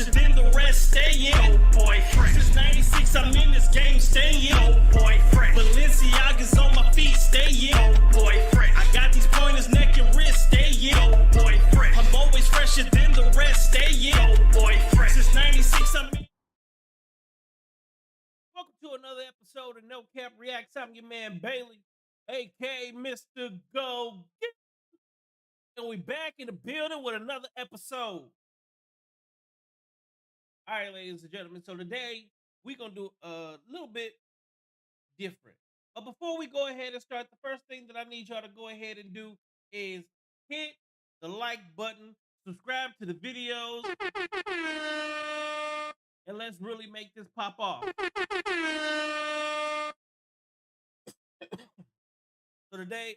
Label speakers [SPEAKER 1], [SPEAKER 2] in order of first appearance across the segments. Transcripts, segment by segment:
[SPEAKER 1] fresher than the rest, stay in. Oh boy, fresh. Since 96, I'm in this game, stay in. Oh boy, fresh. Balenciaga's on my feet, stay in. Oh boy, fresh. I got these pointers, neck and wrist, stay in. Oh boy, fresh. I'm always fresher than the rest, stay in. Oh boy, fresh. Since 96, I'm in. Welcome to another episode of No Cap Reacts. I'm your man Bailey, aka Mr. Go Get. And we back in the building with another episode. All right, ladies and gentlemen. So today we're gonna do a little bit different. But before we go ahead and start, the first thing that I need y'all to go ahead and do is hit the like button, subscribe to the videos, and let's really make this pop off. So the other day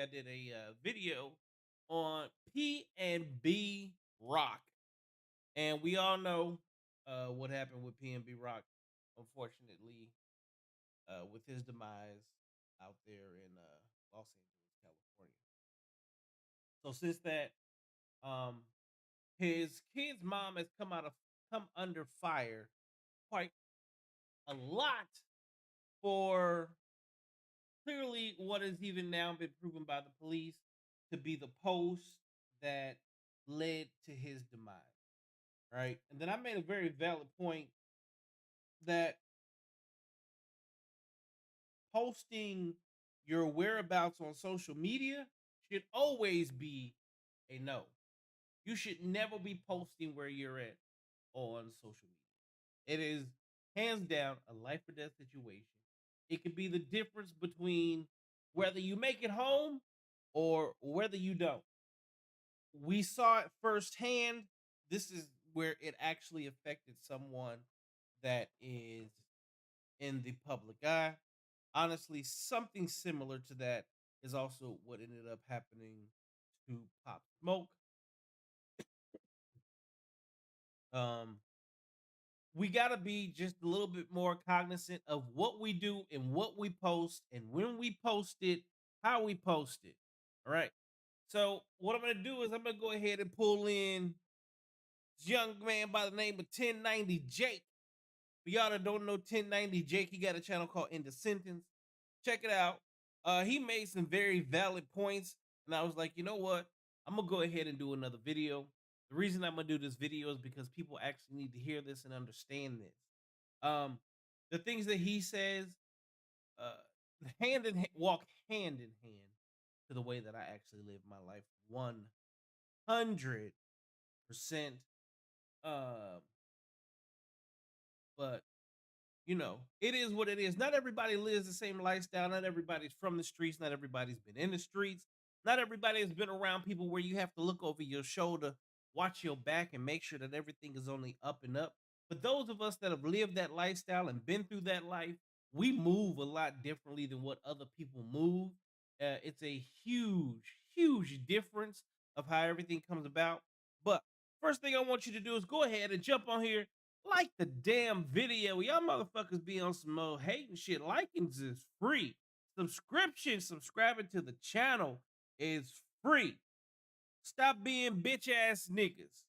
[SPEAKER 1] I did a video on P&B Rock, and we all know what happened with P&B Rock, unfortunately, with his demise out there in Los Angeles, California. So since that, his kid's mom has come under fire quite a lot for clearly what has even now been proven by the police to be the post that led to his demise, right? And then I made a very valid point that posting your whereabouts on social media should always be a no. You should never be posting where you're at on social media. It is hands down a life or death situation. It could be the difference between whether you make it home or whether you don't. We saw it firsthand. This is where it actually affected someone that is in the public eye. Honestly, something similar to that is also what ended up happening to Pop Smoke. We got to be just a little bit more cognizant of what we do and what we post and when we post it, how we post it. All right. So what I'm going to do is I'm going to go ahead and pull in this young man by the name of 1090 Jake. For y'all that don't know 1090 Jake, he got a channel called In the Sentence. Check it out. He made some very valid points, and I was like, you know what? I'm going to go ahead and do another video. The reason I'm going to do this video is because people actually need to hear this and understand this. The things that he says walk hand in hand to the way that I actually live my life 100%. But you know, it is what it is. Not everybody lives the same lifestyle. Not everybody's from the streets. Not everybody's been in the streets. Not everybody has been around people where you have to look over your shoulder, watch your back, and make sure that everything is only up and up. But those of us that have lived that lifestyle and been through that life, we move a lot differently than what other people move. It's a huge, huge difference of how everything comes about. But first thing I want you to do is go ahead and jump on here. Like the damn video. Y'all motherfuckers be on some old hating shit. Liking is free. Subscribing to the channel is free. Stop being bitch ass niggas.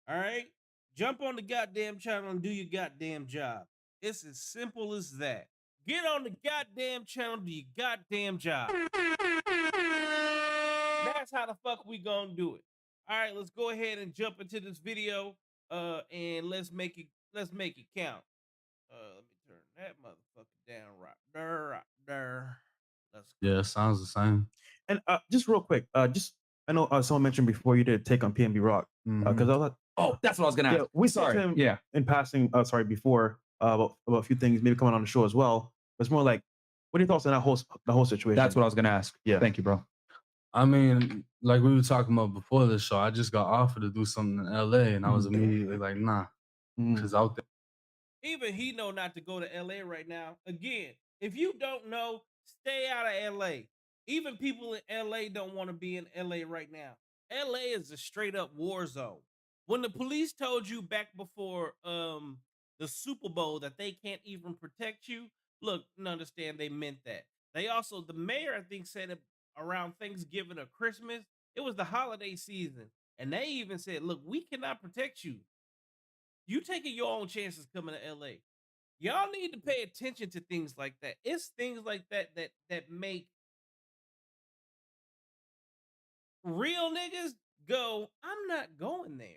[SPEAKER 1] All right? Jump on the goddamn channel and do your goddamn job. It's as simple as that. Get on the goddamn channel, do your goddamn job. That's how the fuck we gonna do it. All right, let's go ahead and jump into this video. And let's make it count. Let me turn that motherfucker down right there. Let's
[SPEAKER 2] go. Yeah, sounds the same.
[SPEAKER 3] And just real quick, I know someone mentioned before you did take on P&B Rock, because I was like,
[SPEAKER 4] oh, that's what I was gonna ask.
[SPEAKER 3] We saw him in passing. Before about a few things, maybe coming on the show as well. But it's more like, what are your thoughts on the whole situation?
[SPEAKER 4] That's what I was gonna ask.
[SPEAKER 3] Yeah,
[SPEAKER 4] thank you, bro.
[SPEAKER 2] I mean, like we were talking about before the show, I just got offered to do something in LA, and I was immediately like, nah, because out there.
[SPEAKER 1] Even he know not to go to LA right now. Again, if you don't know, stay out of LA. Even people in LA don't want to be in LA right now. LA is a straight up war zone. When the police told you back before the Super Bowl that they can't even protect you, look, understand they meant that. They also, the mayor, I think, said it around Thanksgiving or Christmas. It was the holiday season. And they even said, look, we cannot protect you. You taking your own chances coming to LA. Y'all need to pay attention to things like that. It's things like that make real niggas go, I'm not going there.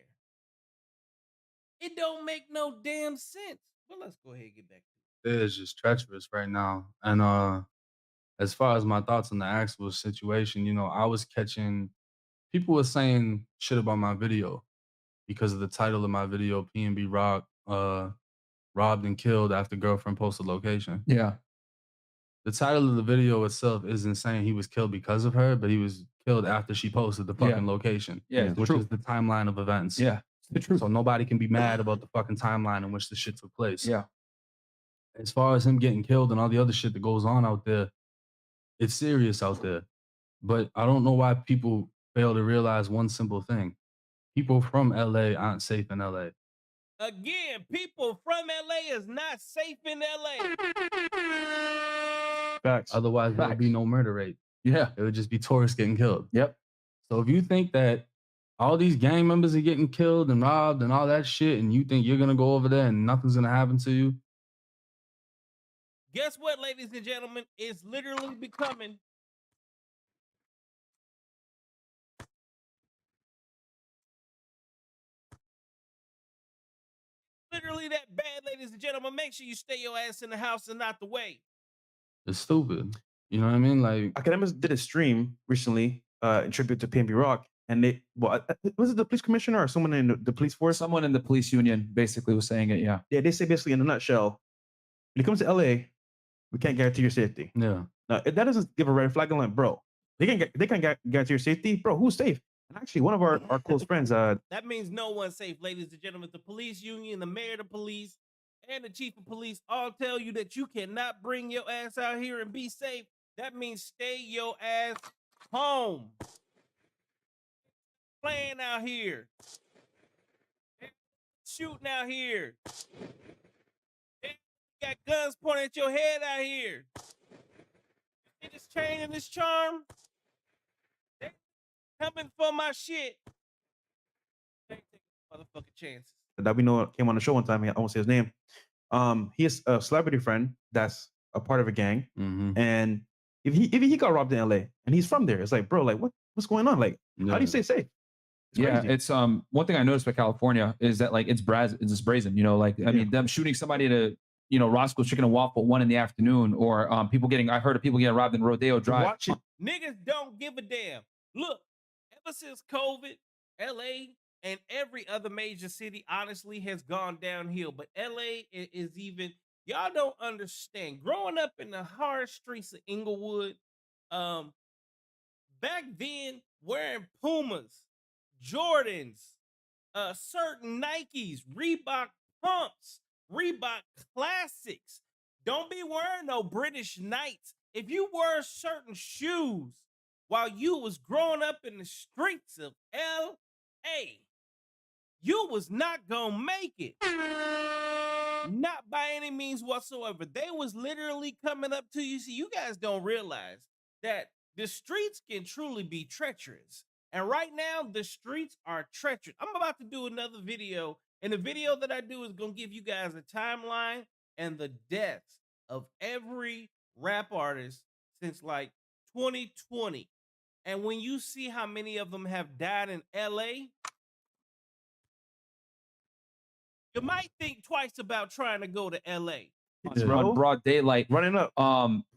[SPEAKER 1] It don't make no damn sense. But let's go ahead and get back to
[SPEAKER 2] It is just treacherous right now. And as far as my thoughts on the actual situation, you know, I was catching people were saying shit about my video because of the title of my video, PNB Rock, robbed and killed after girlfriend posted location.
[SPEAKER 4] Yeah.
[SPEAKER 2] The title of the video itself isn't saying he was killed because of her, but he was killed after she posted the fucking location.
[SPEAKER 4] Yeah,
[SPEAKER 2] which is the timeline of events.
[SPEAKER 4] Yeah, it's the truth.
[SPEAKER 2] So nobody can be mad about the fucking timeline in which the shit took place.
[SPEAKER 4] Yeah.
[SPEAKER 2] As far as him getting killed and all the other shit that goes on out there, it's serious out there. But I don't know why people fail to realize one simple thing. People from LA aren't safe in LA.
[SPEAKER 1] again, people from LA is not safe in LA.
[SPEAKER 3] Facts.
[SPEAKER 2] Otherwise, there would be no murder rate.
[SPEAKER 4] Yeah.
[SPEAKER 2] It would just be tourists getting killed.
[SPEAKER 4] Yep.
[SPEAKER 2] So if you think that all these gang members are getting killed and robbed and all that shit, and you think you're going to go over there and nothing's going to happen to you,
[SPEAKER 1] Guess what, ladies and gentlemen? It's literally becoming literally that bad, ladies and gentlemen. Make sure you stay your ass in the house and not the way.
[SPEAKER 2] it's stupid. You know what I mean? Like,
[SPEAKER 3] Academics did a stream recently in tribute to PNB Rock, and was it the police commissioner or someone in the police force?
[SPEAKER 4] Someone in the police union basically was saying it. Yeah.
[SPEAKER 3] Yeah, they say basically in a nutshell, when it comes to LA, we can't guarantee your safety.
[SPEAKER 2] yeah.
[SPEAKER 3] Now, if that doesn't give a red flag, I'm like, bro, they can't guarantee your safety, bro. Who's safe? And actually, one of our close friends,
[SPEAKER 1] That means no one's safe, ladies and gentlemen. The police union, the mayor of the police, and the chief of police all tell you that you cannot bring your ass out here and be safe. That means stay your ass home. Playing out here. Shooting out here. Got guns pointing at your head out here. You see this chain and this charm? They coming for my shit. They take motherfucking chances.
[SPEAKER 3] that we know came on the show one time. I won't say his name. He has a celebrity friend that's a part of a gang, and if he got robbed in LA and he's from there, it's like, bro, like what's going on? Like, how do you stay safe?
[SPEAKER 4] Yeah,
[SPEAKER 3] crazy.
[SPEAKER 4] it's one thing I noticed about California is that like it's just brazen, you know, like I mean them shooting somebody to, you know, Roscoe's Chicken and Waffle at 1 PM, or I heard of people getting robbed in Rodeo Drive.
[SPEAKER 3] Watch it.
[SPEAKER 1] Niggas don't give a damn. Look, ever since COVID, LA and every other major city honestly has gone downhill, but LA is even, y'all don't understand. Growing up in the hard streets of Inglewood, back then wearing Pumas, Jordans, certain Nikes, Reebok pumps, Reebok classics. Don't be wearing no British Knights. If you wear certain shoes while you was growing up in the streets of LA, you was not gonna make it. Not by any means whatsoever. They was literally coming up to you. See, you guys don't realize that the streets can truly be treacherous. And right now, the streets are treacherous. I'm about to do another video, and the video that I do is going to give you guys a timeline and the deaths of every rap artist since like 2020. And when you see how many of them have died in LA, you might think twice about trying to go to LA.
[SPEAKER 4] On broad daylight,
[SPEAKER 3] running up.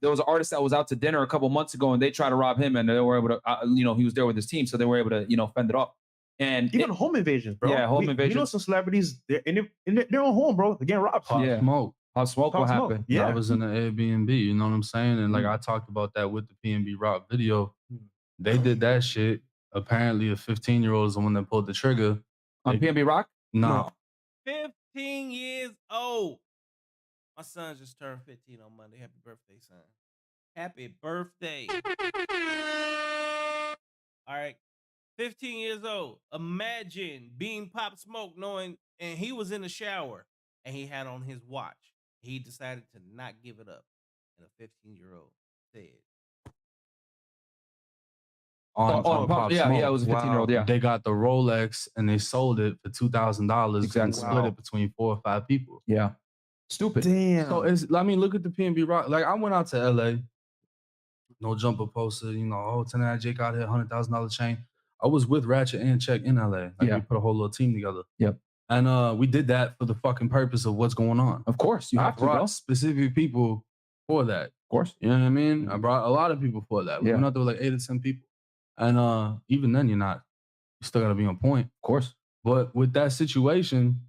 [SPEAKER 4] There was an artist that was out to dinner a couple months ago, and they tried to rob him, and they were able to, you know, he was there with his team, so they were able to, you know, fend it off. And
[SPEAKER 3] even home invasions, bro.
[SPEAKER 4] Yeah, home invasions.
[SPEAKER 3] You know, some celebrities, they're in their own home, bro. They're getting robbed.
[SPEAKER 2] Pop Smoke.
[SPEAKER 4] Pop Smoke, what happened?
[SPEAKER 3] Yeah,
[SPEAKER 2] I was in an Airbnb. You know what I'm saying? And like I talked about that with the PNB Rock video. They did that shit. Apparently, a 15-year-old is the one that pulled the trigger
[SPEAKER 4] on PNB Rock.
[SPEAKER 2] No,
[SPEAKER 1] 15 years old. My son just turned 15 on Monday. Happy birthday, son. Happy birthday. All right. 15 years old. Imagine being Pop Smoke knowing, and he was in the shower and he had on his watch. He decided to not give it up. And a 15-year-old said,
[SPEAKER 2] on Pop
[SPEAKER 4] yeah,
[SPEAKER 2] Smoke.
[SPEAKER 4] yeah, it was a 15-year-old. Yeah,
[SPEAKER 2] They got the Rolex and they sold it for $2,000
[SPEAKER 4] Exactly.
[SPEAKER 2] and split it between 4 or 5 people.
[SPEAKER 4] yeah, stupid.
[SPEAKER 3] Damn.
[SPEAKER 2] So it's, I mean, look at the PNB Rock. Like I went out to LA, no jumper poster, you know, oh, tonight Jake out here, $100,000 chain. I was with Ratchet and Check in LA. Like we put a whole little team together.
[SPEAKER 4] Yep.
[SPEAKER 2] And we did that for the fucking purpose of what's going on.
[SPEAKER 4] Of course, you have to, bro.
[SPEAKER 2] Specific people for that.
[SPEAKER 4] Of course.
[SPEAKER 2] You know what I mean? I brought a lot of people for that. We went out there with like 8 or 10 people. And even then you still gotta be on point.
[SPEAKER 4] Of course.
[SPEAKER 2] But with that situation,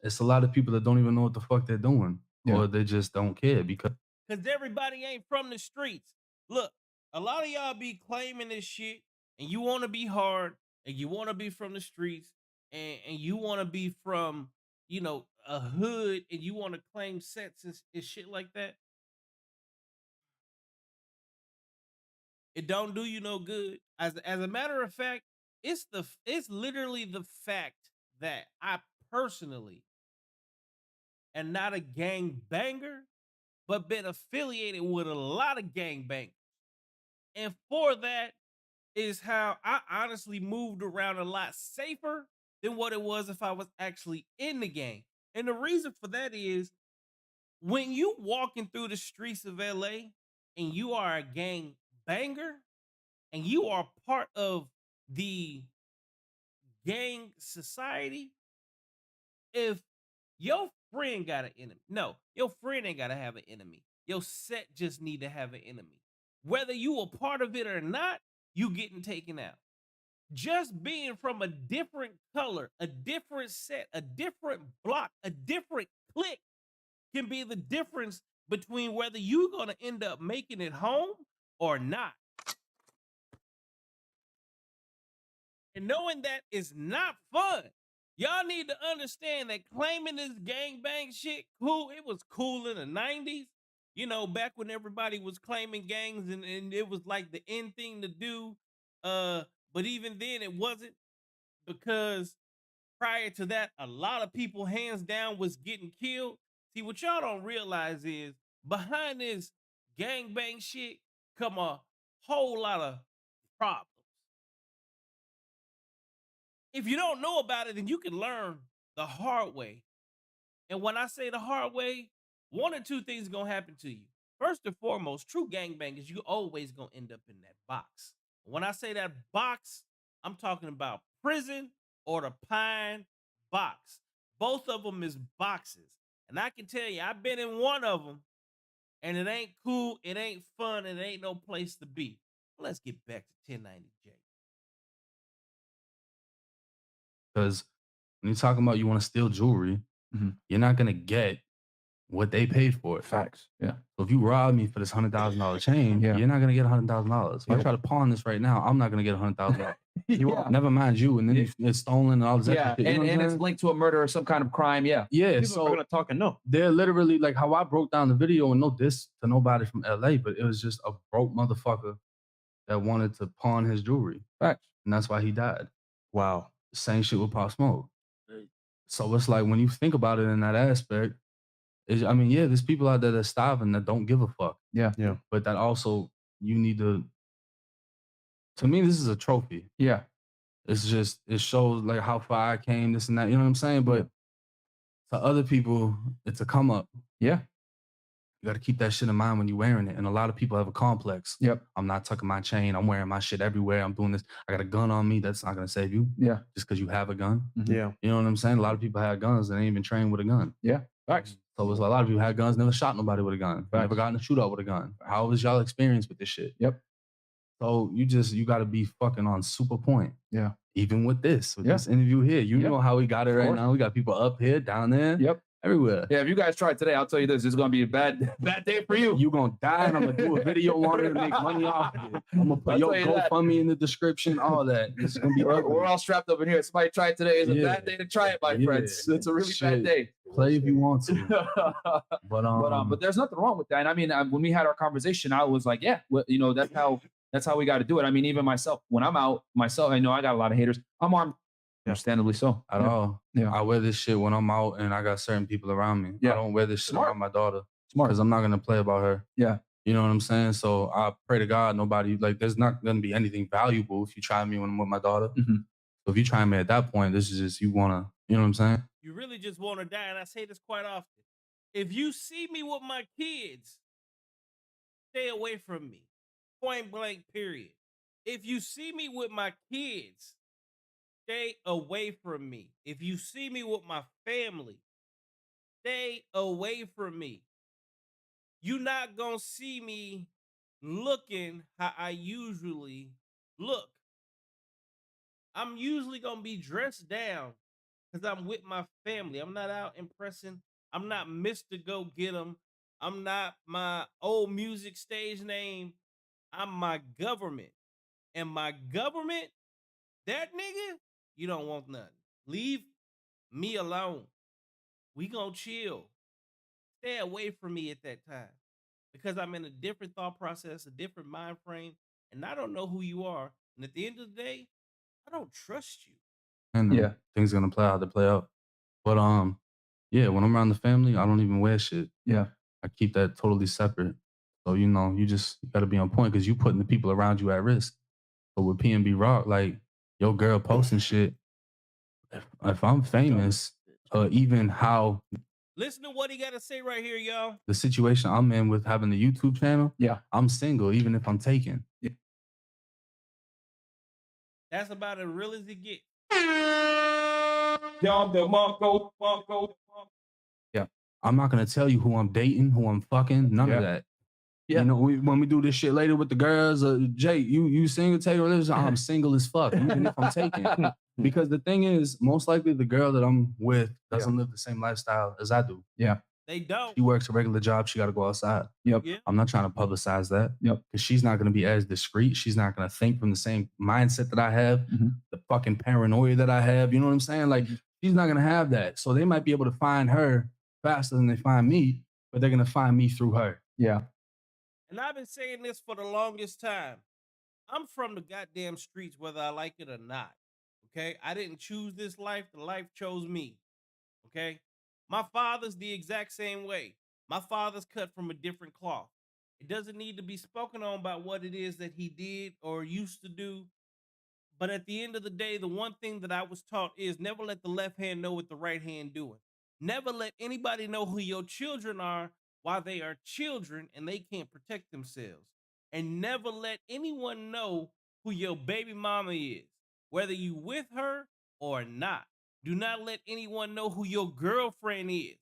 [SPEAKER 2] it's a lot of people that don't even know what the fuck they're doing. Or they just don't care because
[SPEAKER 1] everybody ain't from the streets. Look, a lot of y'all be claiming this shit and you want to be hard and you want to be from the streets and you want to be from, you know, a hood and you want to claim sets and shit like that. It don't do you no good. As a matter of fact, it's literally the fact that I personally am not a gang banger, but been affiliated with a lot of gang bangers. And for that is how I honestly moved around a lot safer than what it was if I was actually in the gang. And the reason for that is when you walking through the streets of LA and you are a gang banger and you are part of the gang society, if your friend got an enemy, no, your friend ain't got to have an enemy. Your set just need to have an enemy. Whether you a part of it or not, you getting taken out. Just being from a different color, a different set, a different block, a different clique can be the difference between whether you're going to end up making it home or not. And knowing that is not fun. Y'all need to understand that claiming this gangbang shit, cool, it was cool in the 90s. You know, back when everybody was claiming gangs and it was like the end thing to do. But even then it wasn't, because prior to that, a lot of people hands down was getting killed. See, what y'all don't realize is behind this gangbang shit come a whole lot of problems. If you don't know about it, then you can learn the hard way. And when I say the hard way, one or two things are going to happen to you. First and foremost, true gangbangers, you always going to end up in that box. When I say that box, I'm talking about prison or the Pine box. Both of them is boxes. And I can tell you, I've been in one of them, and it ain't cool, it ain't fun, and it ain't no place to be. Let's get back to 1090J.
[SPEAKER 2] because when you're talking about you want to steal jewelry, you're not gonna get what they paid for it.
[SPEAKER 4] Facts. Yeah.
[SPEAKER 2] So if you rob me for this $100,000 chain, you're not gonna get $100,000. If I try to pawn this right now, I'm not gonna get $100,000. You won't. Never mind you, and then it's stolen and all this extra shit.
[SPEAKER 4] And it's linked to a murder or some kind of crime. Yeah.
[SPEAKER 2] Yeah.
[SPEAKER 3] People are gonna talk and know.
[SPEAKER 2] They're literally like how I broke down the video, and no diss to nobody from LA, but it was just a broke motherfucker that wanted to pawn his jewelry.
[SPEAKER 4] Facts.
[SPEAKER 2] And that's why he died.
[SPEAKER 3] Wow.
[SPEAKER 2] Same shit with Pop Smoke. So it's like when you think about it in that aspect, I mean, yeah, there's people out there that's starving that don't give a fuck.
[SPEAKER 4] Yeah.
[SPEAKER 3] Yeah.
[SPEAKER 2] But that also, you need to me, this is a trophy.
[SPEAKER 4] Yeah.
[SPEAKER 2] It's just, it shows like how far I came, this and that, you know what I'm saying? But to other people, it's a come up.
[SPEAKER 4] Yeah.
[SPEAKER 2] You got to keep that shit in mind when you're wearing it. And a lot of people have a complex.
[SPEAKER 4] Yep.
[SPEAKER 2] I'm not tucking my chain. I'm wearing my shit everywhere. I'm doing this. I got a gun on me. That's not going to save you.
[SPEAKER 4] Yeah.
[SPEAKER 2] Just because you have a gun.
[SPEAKER 3] Yeah.
[SPEAKER 2] You know what I'm saying? A lot of people have guns and they ain't even trained with a gun.
[SPEAKER 4] Yeah. Facts.
[SPEAKER 2] So it's a lot of people had guns, never shot nobody with a gun. Never got in a shootout with a gun. How was y'all experience with this shit?
[SPEAKER 4] Yep.
[SPEAKER 2] So you got to be fucking on super point.
[SPEAKER 4] Yeah.
[SPEAKER 2] Even with this interview here, you know how we got it right now. We got people up here, down there.
[SPEAKER 4] Yep.
[SPEAKER 2] Everywhere.
[SPEAKER 4] Yeah, if you guys try it today, I'll tell you this. It's going to be a bad day for you.
[SPEAKER 2] You're going to die, and I'm going to do a video on it and make money off of it. I'm going to put your GoFundMe in the description, all that. It's going to be
[SPEAKER 4] we're all strapped up in here. Somebody try it today. It's a bad day to try it, my friends. It's a really bad day.
[SPEAKER 2] Play if you want to. But
[SPEAKER 4] there's nothing wrong with that. And I mean, when we had our conversation, I was like, yeah, well, you know, that's how we got to do it. I mean, even myself, when I'm out, I know I got a lot of haters. I'm armed. Understandably so.
[SPEAKER 2] At all.
[SPEAKER 4] Yeah.
[SPEAKER 2] I wear this shit when I'm out and I got certain people around me.
[SPEAKER 4] Yeah.
[SPEAKER 2] I don't wear this shit around my daughter.
[SPEAKER 4] Smart.
[SPEAKER 2] Because I'm not going to play about her.
[SPEAKER 4] Yeah.
[SPEAKER 2] You know what I'm saying? So I pray to God, nobody, like, there's not going to be anything valuable if you try me when I'm with my daughter. So if you try me at that point, this is just, you want to, you know what I'm saying?
[SPEAKER 1] You really just want to die. And I say this quite often. If you see me with my kids, stay away from me. Point blank, period. If you see me with my kids, stay away from me. If you see me with my family, stay away from me. You're not going to see me looking how I usually look. I'm usually going to be dressed down because I'm with my family. I'm not out impressing. I'm not Mr. Go Get 'em. I'm not my old music stage name. I'm my government. And my government, that nigga, you don't want nothing. Leave me alone. We gonna chill. Stay away from me at that time. Because I'm in a different thought process, a different mind frame, and I don't know who you are. And at the end of the day, I don't trust you.
[SPEAKER 2] And things going to play out to play out. But yeah, when I'm around the family, I don't even wear shit.
[SPEAKER 4] Yeah.
[SPEAKER 2] I keep that totally separate. So, you know, you got to be on point because you putting the people around you at risk. So with P&B Rock, like, your girl posting shit, if I'm famous, even how
[SPEAKER 1] Listen to what he got to say right here, y'all.
[SPEAKER 2] the situation I'm in with having the YouTube channel, I'm single, even if I'm taken.
[SPEAKER 1] That's about as real as it gets.
[SPEAKER 2] Yeah. I'm not going to tell you who I'm dating, who I'm fucking, none of that. You know, when we do this shit later with the girls, Jay, you single, Taylor? I'm single as fuck, even if I'm taken. Because the thing is, most likely the girl that I'm with doesn't live the same lifestyle as I do.
[SPEAKER 4] Yeah.
[SPEAKER 1] They don't.
[SPEAKER 2] She works a regular job. She got to go outside.
[SPEAKER 4] Yep.
[SPEAKER 1] Yeah.
[SPEAKER 2] I'm not trying to publicize that.
[SPEAKER 4] Yep.
[SPEAKER 2] Because she's not going to be as discreet. She's not going to think from the same mindset that I have, the fucking paranoia that I have. You know what I'm saying? Like, she's not going to have that. So they might be able to find her faster than they find me, but they're going to find me through her.
[SPEAKER 4] Yeah.
[SPEAKER 1] And I've been saying this for the longest time. I'm from the goddamn streets, whether I like it or not. Okay? I didn't choose this life. The life chose me. Okay? My father's the exact same way. My father's cut from a different cloth. It doesn't need to be spoken on about what it is that he did or used to do. But at the end of the day, the one thing that I was taught is never let the left hand know what the right hand doing. Never let anybody know who your children are while they are children and they can't protect themselves. And never let anyone know who your baby mama is, whether you with her or not. Do not let anyone know who your girlfriend is.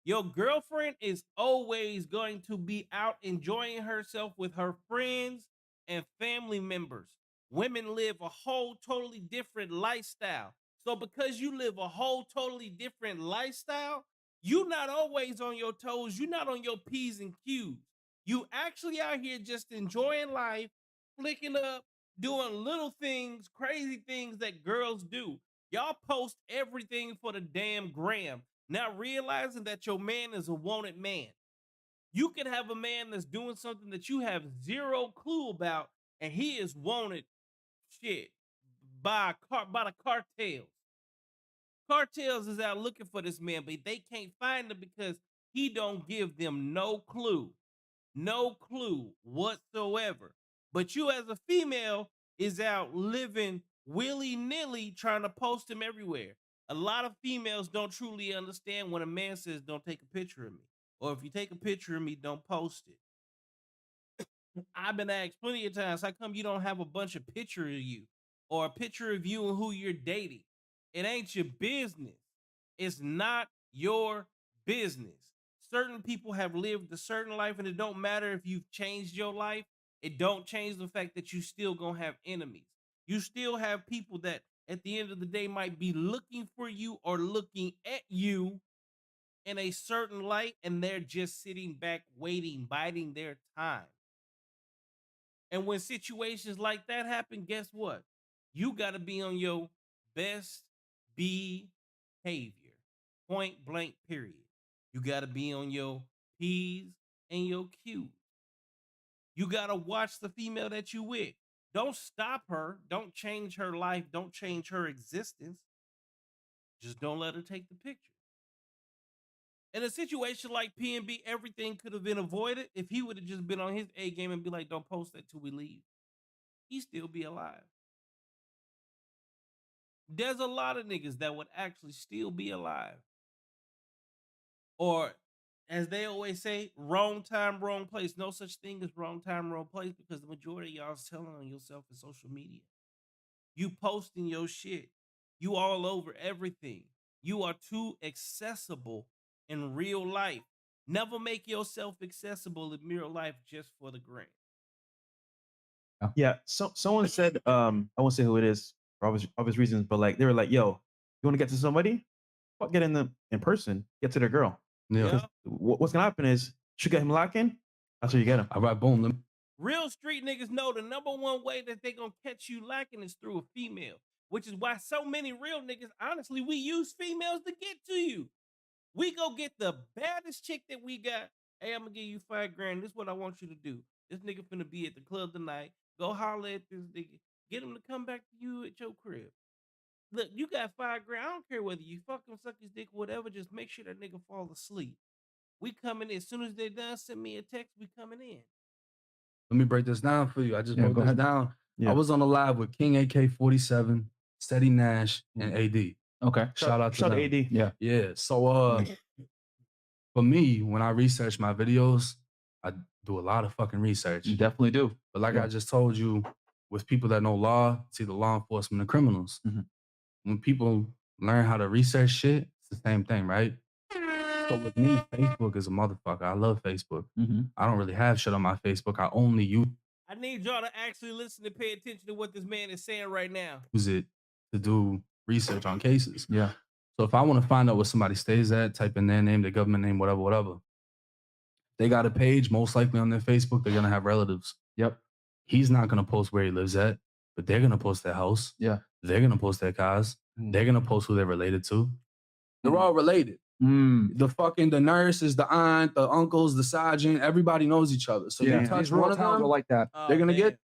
[SPEAKER 1] Your girlfriend is always going to be out enjoying herself with her friends and family members. Women live a whole totally different lifestyle. So because you live a whole totally different lifestyle, you're not always on your toes. You're not on your P's and Q's. You actually out here just enjoying life, flicking up, doing little things, crazy things that girls do. Y'all post everything for the damn gram, not realizing that your man is a wanted man. You could have a man that's doing something that you have zero clue about, and he is wanted shit by the cartels. Cartels is out looking for this man, but they can't find him because he don't give them no clue whatsoever. But you as a female is out living willy-nilly trying to post him everywhere. A lot of females don't truly understand when a man says don't take a picture of me, or if you take a picture of me, don't post it. I've been asked plenty of times, how come you don't have a bunch of picture of you or a picture of you and who you're dating? It ain't your business. It's not your business. Certain people have lived a certain life, and it don't matter if you've changed your life. It don't change the fact that you still gonna have enemies. You still have people that at the end of the day might be looking for you or looking at you in a certain light, and they're just sitting back waiting, biding their time. And when situations like that happen, guess what? You got to be on your best behavior. Point blank, period. You got to be on your P's and your Q's. You got to watch the female that you with. Don't stop her. Don't change her life. Don't change her existence. Just don't let her take the picture. In a situation like PNB, everything could have been avoided if he would have just been on his A game and be like, don't post that till we leave. He'd still be alive. There's a lot of niggas that would actually still be alive. Or, as they always say, wrong time, wrong place. No such thing as wrong time, wrong place, because the majority of y'all's telling on yourself in social media. You posting your shit. You all over everything. You are too accessible in real life. Never make yourself accessible in real life just for the gram.
[SPEAKER 3] Yeah. So someone said, I won't say who it is for obvious reasons, but like they were like, "Yo, you want to get to somebody? Fuck, get in them in person. Get to their girl.
[SPEAKER 2] Yeah.
[SPEAKER 3] Because what's gonna happen is she get him locking. That's how you get him.
[SPEAKER 2] All right, boom. Them.
[SPEAKER 1] Real street niggas know the number one way that they gonna catch you lacking is through a female, which is why so many real niggas, honestly, we use females to get to you. We go get the baddest chick that we got. Hey, I'm gonna give you $5,000. This is what I want you to do. This nigga finna be at the club tonight. Go holler at this nigga. Get him to come back to you at your crib. Look, you got $5,000. I don't care whether you fuck him, suck his dick, whatever. Just make sure that nigga fall asleep. We coming in. As soon as they done, send me a text. We coming in.
[SPEAKER 2] Let me break this down for you. I just broke this down.
[SPEAKER 3] Yeah.
[SPEAKER 2] I was on a live with King AK-47, Steady Nash, and AD.
[SPEAKER 4] Okay.
[SPEAKER 3] Shout out to AD.
[SPEAKER 4] Yeah.
[SPEAKER 2] Yeah. So for me, when I research my videos, I do a lot of fucking research.
[SPEAKER 4] You definitely do.
[SPEAKER 2] But like
[SPEAKER 4] Yeah.
[SPEAKER 2] I just told you, with people that know law, it's either law enforcement and criminals.
[SPEAKER 4] Mhm.
[SPEAKER 2] When people learn how to research shit, it's the same thing, right? So with me, Facebook is a motherfucker. I love Facebook. I don't really have shit on my Facebook. I only
[SPEAKER 1] I need y'all to actually listen and pay attention to what this man is saying right now.
[SPEAKER 2] use it to do research on cases.
[SPEAKER 4] Yeah.
[SPEAKER 2] So if I want to find out where somebody stays at, type in their name, their government name, whatever. They got a page, most likely on their Facebook, they're gonna have relatives.
[SPEAKER 4] Yep.
[SPEAKER 2] He's not gonna post where he lives at, but they're gonna post their house.
[SPEAKER 4] Yeah.
[SPEAKER 2] They're gonna post their cars. They're gonna post who they're related to. They're all related. The nurse is the aunt, the uncles, the sergeant, everybody knows each other. So you touch
[SPEAKER 4] These
[SPEAKER 2] one
[SPEAKER 4] rural
[SPEAKER 2] of
[SPEAKER 4] towns
[SPEAKER 2] them,
[SPEAKER 4] are like that.
[SPEAKER 2] they're gonna get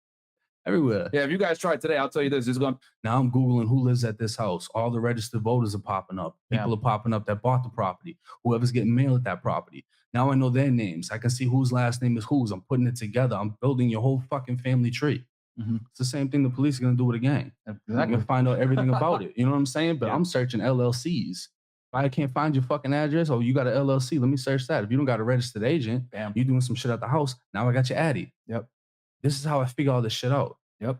[SPEAKER 2] everywhere.
[SPEAKER 4] Yeah, if you guys try it today, I'll tell you this. It's going.
[SPEAKER 2] Now I'm Googling who lives at this house. All the registered voters are popping up. People are popping up that bought the property. Whoever's getting mail at that property. Now I know their names. I can see whose last name is whose. I'm putting it together. I'm building your whole fucking family tree. It's the same thing the police are gonna do with a gang.
[SPEAKER 4] Exactly.
[SPEAKER 2] You're gonna find out everything about it. You know what I'm saying? But I'm searching LLCs. If I can't find your fucking address, oh, you got an LLC, let me search that. If you don't got a registered agent, you doing some shit at the house, now I got your addy.
[SPEAKER 4] Yep.
[SPEAKER 2] This is how I figure all this shit out.
[SPEAKER 4] Yep.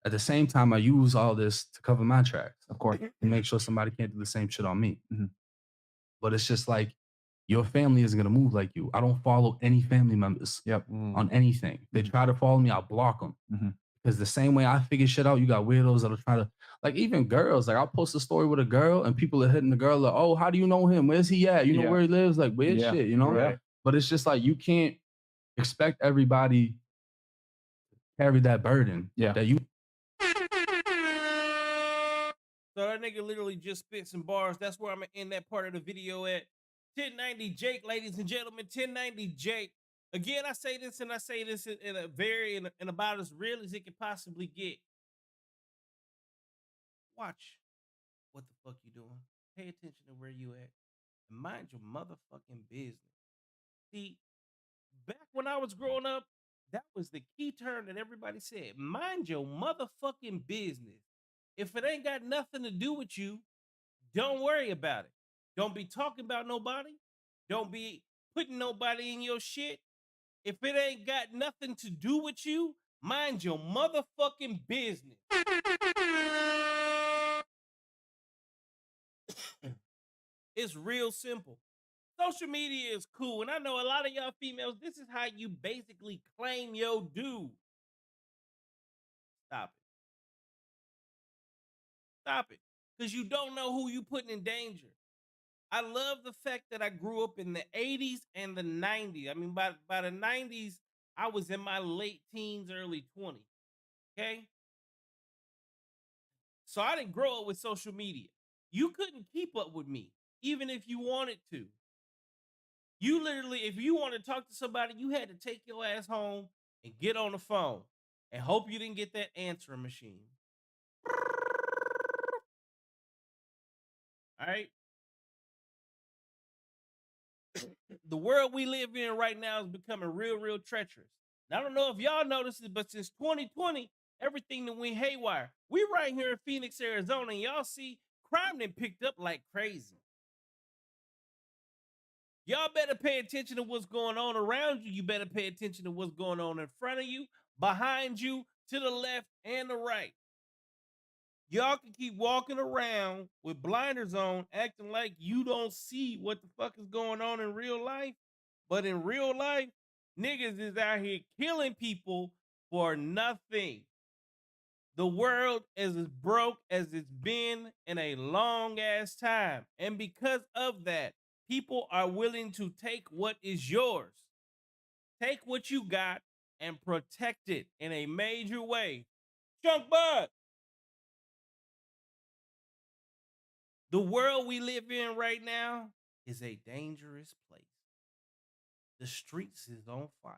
[SPEAKER 2] At the same time, I use all this to cover my tracks.
[SPEAKER 4] Of course.
[SPEAKER 2] To make sure somebody can't do the same shit on me. But it's just like, your family isn't gonna move like you. I don't follow any family members on anything. They try to follow me, I'll block them. Because the same way I figure shit out, you got weirdos that'll try to, like even girls, like I'll post a story with a girl and people are hitting the girl like, oh, how do you know him? Where's he at? You know where he lives? Like weird shit, you know?
[SPEAKER 4] Right.
[SPEAKER 2] But it's just like, you can't expect everybody to carry that burden that you.
[SPEAKER 1] So that nigga literally just spit some bars. That's where I'm gonna end that part of the video at. 1090 Jake, ladies and gentlemen, 1090 Jake. Again, I say this and I say this in a very, in about as real as it can possibly get. Watch what the fuck you doing. Pay attention to where you at. And mind your motherfucking business. See, back when I was growing up, that was the key term that everybody said. Mind your motherfucking business. If it ain't got nothing to do with you, don't worry about it. Don't be talking about nobody. Don't be putting nobody in your shit. If it ain't got nothing to do with you, mind your motherfucking business. It's real simple. Social media is cool, and I know a lot of y'all females, this is how you basically claim your due. Stop it. Stop it. Because you don't know who you putting in danger. I love the fact that I grew up in the 80s and the 90s. I mean, by the 90s, I was in my late teens, early 20s. Okay? So I didn't grow up with social media. You couldn't keep up with me, even if you wanted to. You literally, if you wanted to talk to somebody, you had to take your ass home and get on the phone and hope you didn't get that answering machine. All right? The world we live in right now is becoming real, real treacherous. Now, I don't know if y'all noticed it, but since 2020, everything that went haywire. We right here in Phoenix, Arizona, and y'all see crime done picked up like crazy. Y'all better pay attention to what's going on around you. You better pay attention to what's going on in front of you, behind you, to the left and the right. Y'all can keep walking around with blinders on, acting like you don't see what the fuck is going on in real life. But in real life, niggas is out here killing people for nothing. The world is as broke as it's been in a long ass time. And because of that, people are willing to take what is yours. Take what you got and protect it in a major way. Chunk Bud. The world we live in right now is a dangerous place. The streets is on fire.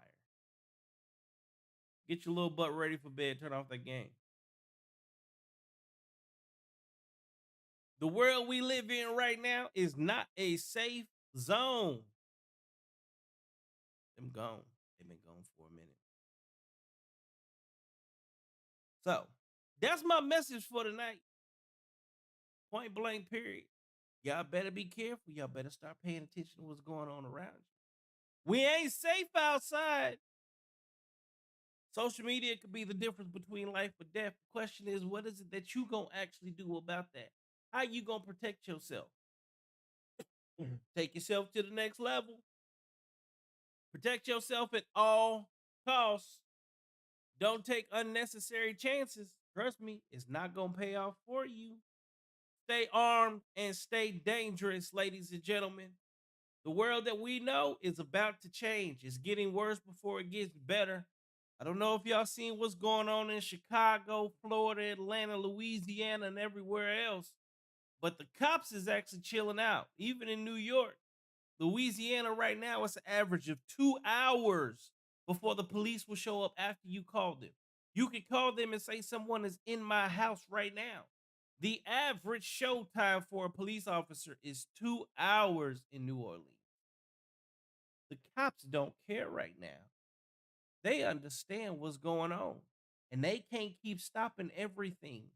[SPEAKER 1] Get your little butt ready for bed. Turn off that game. The world we live in right now is not a safe zone. Them gone. They've been gone for a minute. So, that's my message for tonight. Point blank, period. Y'all better be careful. Y'all better start paying attention to what's going on around you. We ain't safe outside. Social media could be the difference between life or death. The question is, what is it that you gonna actually do about that? How you gonna protect yourself? Take yourself to the next level. Protect yourself at all costs. Don't take unnecessary chances. Trust me, it's not gonna pay off for you. Stay armed and stay dangerous, ladies and gentlemen. The world that we know is about to change. It's getting worse before it gets better. I don't know if y'all seen what's going on in Chicago, Florida, Atlanta, Louisiana, and everywhere else, but the cops is actually chilling out. Even in New York, Louisiana right now, it's an average of 2 hours before the police will show up after you call them. You can call them and say someone is in my house right now. The average show time for a police officer is 2 hours in New Orleans. The cops don't care right now. They understand what's going on, and they can't keep stopping everything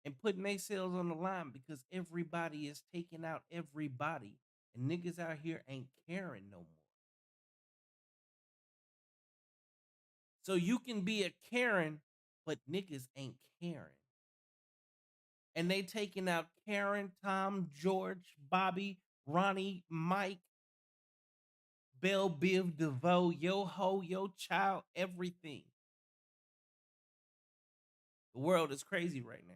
[SPEAKER 1] and putting themselves on the line because everybody is taking out everybody, and niggas out here ain't caring no more. So you can be a Karen, but niggas ain't caring. And they taking out Karen, Tom, George, Bobby, Ronnie, Mike, Belle, Biv, DeVoe, yo ho, yo child, everything. The world is crazy right now.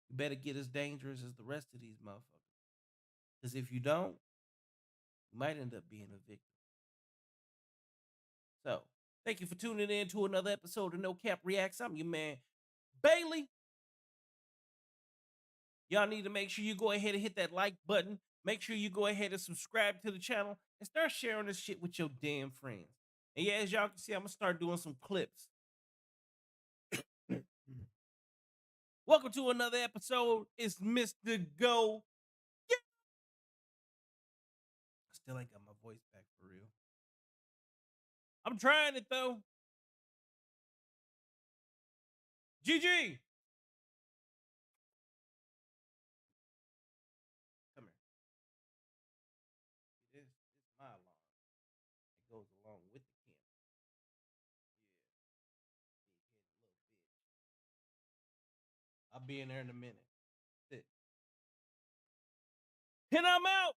[SPEAKER 1] You better get as dangerous as the rest of these motherfuckers. Because if you don't, you might end up being a victim. So, thank you for tuning in to another episode of No Cap Reacts. I'm your man, Bailey. Y'all need to make sure you go ahead and hit that like button. Make sure you go ahead and subscribe to the channel and start sharing this shit with your damn friends. And yeah, as y'all can see, I'm going to start doing some clips. Welcome to another episode. It's Mr. Go. Yeah. I still ain't got my voice back for real. I'm trying it though. GG. Come here. This is my alarm. It goes along with the camera. Yeah. I'll be in there in a minute. Sit. And I'm out.